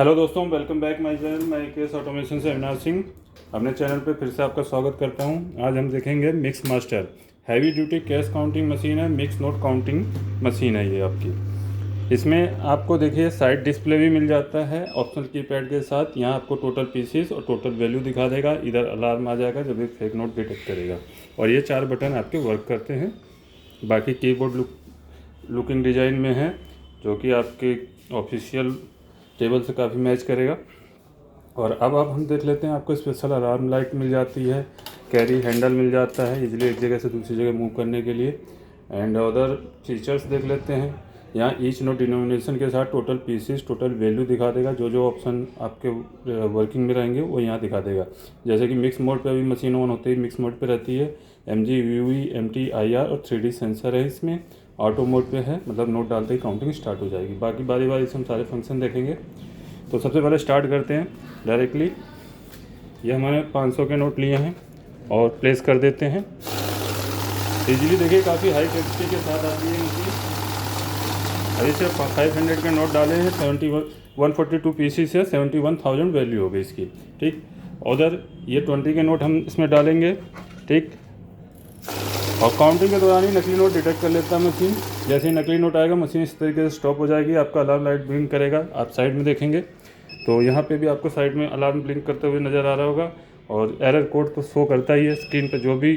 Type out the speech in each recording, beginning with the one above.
Hello दोस्तों, welcome back my channel. मैं case automation से अविनाश सिंह अपने चैनल पे फिर से आपका स्वागत करता हूं। आज हम देखेंगे mix master heavy duty cash counting machine है। मिक्स नोट काउंटिंग मशीन है ये आपकी। इसमें आपको देखिए साइड डिस्प्ले भी मिल जाता है ऑप्शनल कीपैड के साथ। यहाँ आपको टोटल पीसीस और टोटल वैल्यू दिखा देगा। इधर अलार्म आ जाएगा जब भी फेक नोट डिटेक्ट करेगा। और ये 4 बटन आपके वर्क करते हैं। बाकी कीबोर्ड लुकिंग डिज़ाइन में है, जो कि आपके ऑफिशियल टेबल से काफ़ी मैच करेगा। और अब हम देख लेते हैं, आपको स्पेशल अलार्म लाइट मिल जाती है, कैरी हैंडल मिल जाता है इजीली एक जगह से दूसरी जगह मूव करने के लिए। एंड अदर फीचर्स देख लेते हैं। यहाँ ईच नोट डिनोमिनेशन के साथ टोटल पीसीस टोटल वैल्यू दिखा देगा। जो ऑप्शन आपके वर्किंग में रहेंगे वो यहाँ दिखा देगा। जैसे कि मिक्स मोड पे अभी मशीन ऑन होते ही मिक्स मोड पे रहती है। MG VV MT IR और 3D सेंसर है इसमें। ऑटो मोड पे है, मतलब नोट डालते ही काउंटिंग स्टार्ट हो जाएगी। बाकी बारी बारी से हम सारे फंक्शन देखेंगे। तो सबसे पहले स्टार्ट करते हैं डायरेक्टली। ये हमारे 500 के नोट लिए हैं और प्लेस कर देते हैं। इजीली देखिए काफ़ी हाई कैपेसिटी के साथ आती है मशीन। अभी से 500 के नोट डाले हैं। 142 पीसीस है। 71,000 वैल्यू हो गई इसकी। ठीक, उधर ये 20 के नोट हम इसमें डालेंगे। ठीक, और काउंटिंग के दौरान ही नकली नोट डिटेक्ट कर लेता है मशीन। जैसे ही नकली नोट आएगा मशीन इस तरीके से स्टॉप हो जाएगी। आपका अलार्म लाइट ब्लिंक करेगा। आप साइड में देखेंगे तो यहाँ पे भी आपको साइड में अलार्म ब्लिंक करते हुए नज़र आ रहा होगा। और एरर कोड तो शो करता ही है स्क्रीन पे। जो भी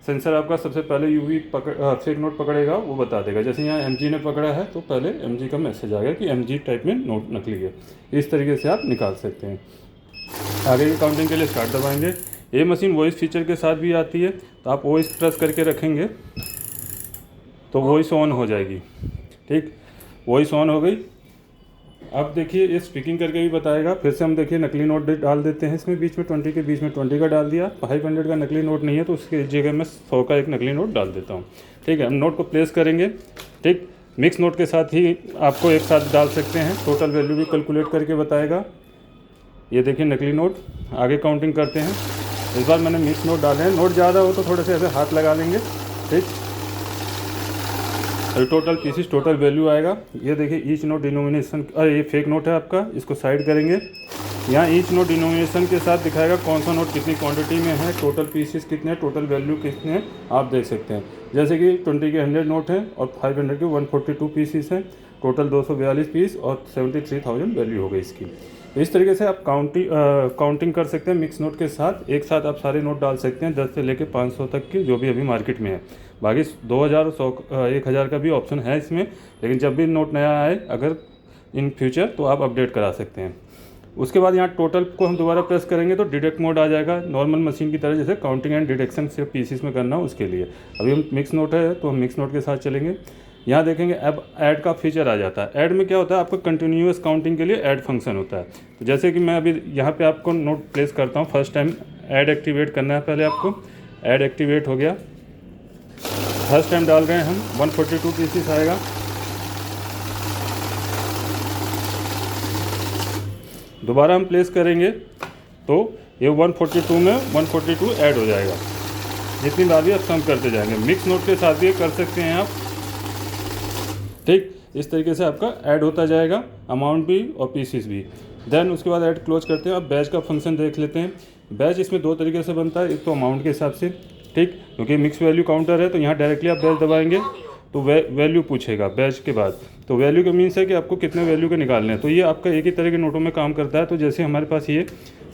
सेंसर आपका सबसे पहले यूवी फेक नोट पकड़ेगा वो बता देगा। जैसे यहाँ MG ने पकड़ा है तो पहले MG का मैसेज आ गया कि MG टाइप में नोट नकली है। इस तरीके से आप निकाल सकते हैं। आगे की काउंटिंग के लिए स्टार्ट दबाएंगे। ये मशीन वॉइस फीचर के साथ भी आती है, तो आप वॉइस प्रेस करके रखेंगे तो वॉइस ऑन हो जाएगी। ठीक, वॉइस ऑन हो गई। अब देखिए ये स्पीकिंग करके भी बताएगा। फिर से हम देखिए नकली नोट डाल देते हैं इसमें। बीच में 20 के बीच में 20 का डाल दिया। 500 का नकली नोट नहीं है तो उसके जगह मैं 100 का एक नकली नोट डाल देता हूँ। ठीक है, हम नोट को प्लेस करेंगे। ठीक, मिक्स नोट के साथ ही आपको एक साथ डाल सकते हैं। टोटल वैल्यू भी कैलकुलेट करके बताएगा। ये देखिए नकली नोट। आगे काउंटिंग करते हैं। इस बार मैंने मिक्स नोट डाले हैं। नोट ज़्यादा हो तो थोड़े से ऐसे हाथ लगा लेंगे। ठीक, टोटल पीसीस टोटल वैल्यू आएगा। ये देखिए ईच नोट डिनोमिनेशन, ये फेक नोट है आपका। इसको साइड करेंगे। यहाँ ईच नोट डिनोमिनेशन के साथ दिखाएगा कौन सा नोट कितनी क्वांटिटी में है, टोटल पीसीस कितने, टोटल वैल्यू कितने हैं, आप देख सकते हैं। जैसे कि 20 के 100 नोट हैं और 500 के 142 पीसीस हैं। टोटल 242 पीस और 73,000 वैल्यू हो गई इसकी। इस तरीके से आप काउंटिंग कर सकते हैं मिक्स नोट के साथ। एक साथ आप सारे नोट डाल सकते हैं 10 से लेकर 500 तक के, जो भी अभी मार्केट में है। बाकी 2000 1000 का भी ऑप्शन है इसमें। लेकिन जब भी नोट नया आए अगर इन फ्यूचर तो आप अपडेट करा सकते हैं। उसके बाद यहाँ टोटल को हम दोबारा प्रेस करेंगे तो डिटेक्ट मोड आ जाएगा, नॉर्मल मशीन की तरह। जैसे काउंटिंग एंड डिटेक्शन सिर्फ पीसीस में करना उसके लिए। अभी हम मिक्स नोट है तो हम मिक्स नोट के साथ चलेंगे। यहाँ देखेंगे अब ऐड का फीचर आ जाता है। ऐड में क्या होता है, आपको कंटिन्यूअस काउंटिंग के लिए ऐड फंक्शन होता है। तो जैसे कि मैं अभी यहाँ पे आपको नोट प्लेस करता हूँ। फर्स्ट टाइम ऐड एक्टिवेट करना है पहले आपको। ऐड एक्टिवेट हो गया। फर्स्ट टाइम डाल रहे हैं हम 142 पीसीस आएगा। दोबारा हम प्लेस करेंगे तो ये 142 में 142 ऐड हो जाएगा। जितनी बार भी आप सम करते जाएंगे। मिक्स नोट के साथ भी कर सकते हैं आप। ठीक, इस तरीके से आपका ऐड होता जाएगा, अमाउंट भी और पीसीस भी। देन उसके बाद ऐड क्लोज करते हैं। अब बैच का फंक्शन देख लेते हैं। बैच इसमें 2 तरीके से बनता है। एक तो अमाउंट के हिसाब से। ठीक, क्योंकि मिक्स वैल्यू काउंटर है तो यहाँ डायरेक्टली आप बैच दबाएंगे तो वैल्यू पूछेगा बैच के बाद। तो वैल्यू का मीन्स है कि आपको कितने वैल्यू के निकालने हैं। तो ये आपका एक ही तरह के नोटों में काम करता है। तो जैसे हमारे पास ये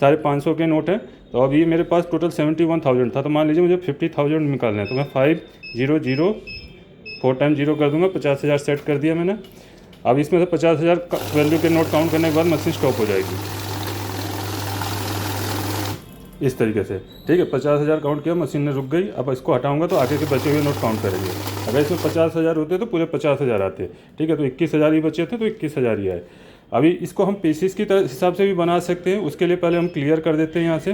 सारे 500 के नोट हैं, तो अब ये मेरे पास टोटल 71,000 था। तो मान लीजिए मुझे 50,000 निकालना है तो मैं 500 4 टाइम 0 कर दूंगा। 50,000 सेट कर दिया मैंने। अब इसमें से 50,000 वैल्यू के नोट काउंट करने के बाद मशीन स्टॉप हो जाएगी इस तरीके से। ठीक है, 50,000 काउंट किया, मशीन ने रुक गई। अब इसको हटाऊंगा तो आगे के बचे हुए नोट काउंट करेंगे। अगर इसमें 50,000 होते तो पूरे 50,000 आते। ठीक है, तो 21,000 ही बचे थे तो 21,000 ही आए। अभी इसको हम पीसीस की तरह हिसाब से भी बना सकते हैं। उसके लिए पहले हम क्लियर कर देते हैं यहाँ से।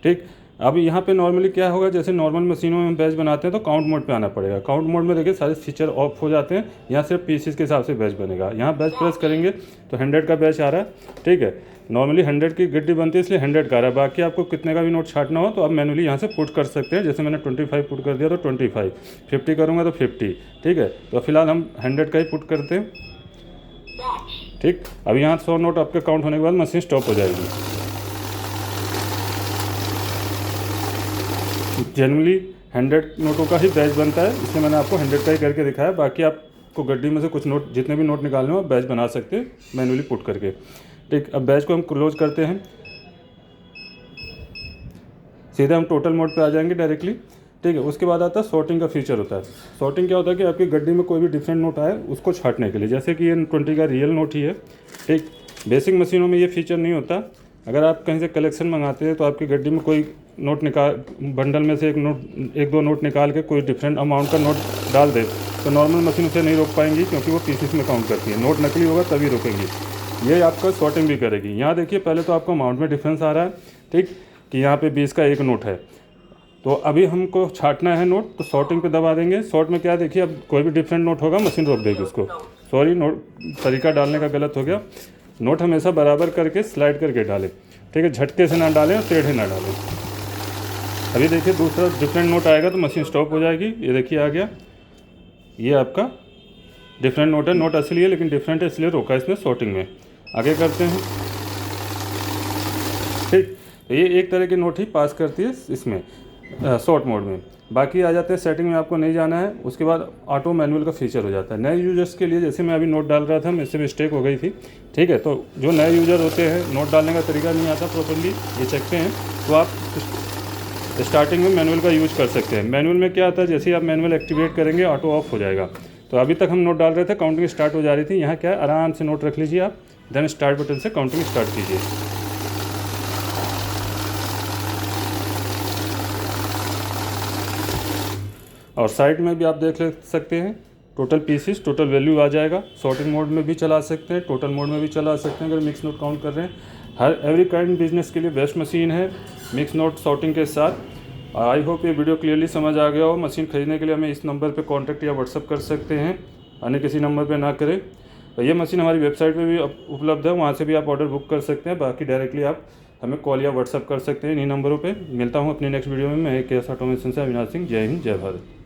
ठीक, अब यहाँ पे नॉर्मली क्या होगा, जैसे नॉर्मल मशीनों में हम बैच बनाते हैं तो काउंट मोड पे आना पड़ेगा। काउंट मोड में देखिए सारे फीचर ऑफ हो जाते हैं। यहाँ सिर्फ पीसीस के हिसाब से बैच बनेगा। यहाँ बैच प्रेस करेंगे तो 100 का बैच आ रहा है। ठीक है, नॉर्मली 100 की गड्डी बनती है इसलिए 100 का आ रहा है। बाकी आपको कितने का भी नोट छाटना हो तो आप मैनुअली यहाँ से पुट कर सकते हैं। जैसे मैंने 25 पुट कर दिया तो 25, 50 करूँगा तो 50। ठीक है, तो फिलहाल हम 100 का ही पुट करते हैं। ठीक, अब यहाँ 100 नोट आपके काउंट होने के बाद मशीन स्टॉप हो जाएगी। जनरली 100 नोटों का ही बैच बनता है, इसलिए मैंने आपको 100 का ही करके दिखाया। बाकी आपको गड्डी में से कुछ नोट, जितने भी नोट निकालने हो आप बैच बना सकते हैं मैनुअली पुट करके। ठीक, अब बैच को हम क्लोज करते हैं, सीधे हम टोटल मोड पे आ जाएंगे डायरेक्टली। ठीक है, उसके बाद आता है सॉर्टिंग का फीचर होता है। सॉर्टिंग क्या होता है कि आपकी गड्डी में कोई भी डिफरेंट नोट आए उसको छांटने के लिए, जैसे कि ये 20 का रियल नोट ही है। ठीक, बेसिक मशीनों में ये फीचर नहीं होता। अगर आप कहीं से कलेक्शन मंगाते हैं तो आपकी गड्डी में कोई नोट निकाल, बंडल में से एक दो नोट निकाल के कोई डिफरेंट अमाउंट का नोट डाल दे तो नॉर्मल मशीन उसे नहीं रोक पाएंगी, क्योंकि वो पीसीस में काउंट करती है। नोट नकली होगा तभी रोकेंगी, ये आपका सॉर्टिंग भी करेगी। यहाँ देखिए पहले तो आपको अमाउंट में डिफरेंस आ रहा है, ठीक, कि यहाँ पे 20 का एक नोट है। तो अभी हमको छांटना है नोट, तो सॉर्टिंग पे दबा देंगे। सॉर्ट में क्या देखिए, अब कोई भी डिफरेंट नोट होगा मशीन रोक देगी उसको। सॉरी, नोट तरीका डालने का गलत हो गया। नोट हमेशा बराबर करके स्लाइड करके डालें, ठीक है, झटके से ना डालें और टेढ़े ना डालें। अभी देखिए दूसरा डिफरेंट नोट आएगा तो मशीन स्टॉप हो जाएगी। ये देखिए आ गया, ये आपका डिफरेंट नोट है। नोट असली है लेकिन डिफरेंट है इसलिए रोका इसने सॉर्टिंग में। आगे करते हैं। ठीक, तो ये एक तरह की नोट ही पास करती है इसमें शॉर्ट मोड में। बाकी आ जाते हैं सेटिंग में, आपको नहीं जाना है। उसके बाद ऑटो मैनुअल का फीचर हो जाता है नए यूजर्स के लिए। जैसे मैं अभी नोट डाल रहा था, मेरे से मिस्टेक हो गई थी, ठीक है, तो जो नए यूजर होते हैं नोट डालने का तरीका नहीं आता प्रॉपर्ली, ये चखते हैं, तो आप स्टार्टिंग में मैनुअल का यूज कर सकते हैं। मैनुअल में क्या आता है, जैसे ही आप मैनुअल एक्टिवेट करेंगे ऑटो ऑफ हो जाएगा। तो अभी तक हम नोट डाल रहे थे, काउंटिंग स्टार्ट हो जा रही थी। यहाँ क्या है, आराम से नोट रख लीजिए आप, देन स्टार्ट बटन से काउंटिंग स्टार्ट कीजिए। और साइड में भी आप देख सकते हैं टोटल पीसीस, टोटल वैल्यू आ जाएगा। सॉर्टिंग मोड में भी चला सकते हैं, टोटल मोड में भी चला सकते हैं अगर मिक्स नोट काउंट कर रहे हैं। हर एवरी काइंड बिजनेस के लिए बेस्ट मशीन है मिक्स नोट सॉर्टिंग के साथ। आई होप ये वीडियो क्लियरली समझ आ गया हो। मशीन खरीदने के लिए हमें इस नंबर पे कांटेक्ट या व्हाट्सअप कर सकते हैं, अन्य किसी नंबर पे ना करें। तो ये मशीन हमारी वेबसाइट पे भी उपलब्ध है, वहाँ से भी आप ऑर्डर बुक कर सकते हैं। बाकी डायरेक्टली आप हमें कॉल या व्हाट्सअप कर सकते हैं इन्हीं नंबरों पे। मिलता हूँ अपनी नेक्स्ट वीडियो में। मैं केएस ऑटोमेशन से अविनाश सिंह। जय हिंद, जय भारत।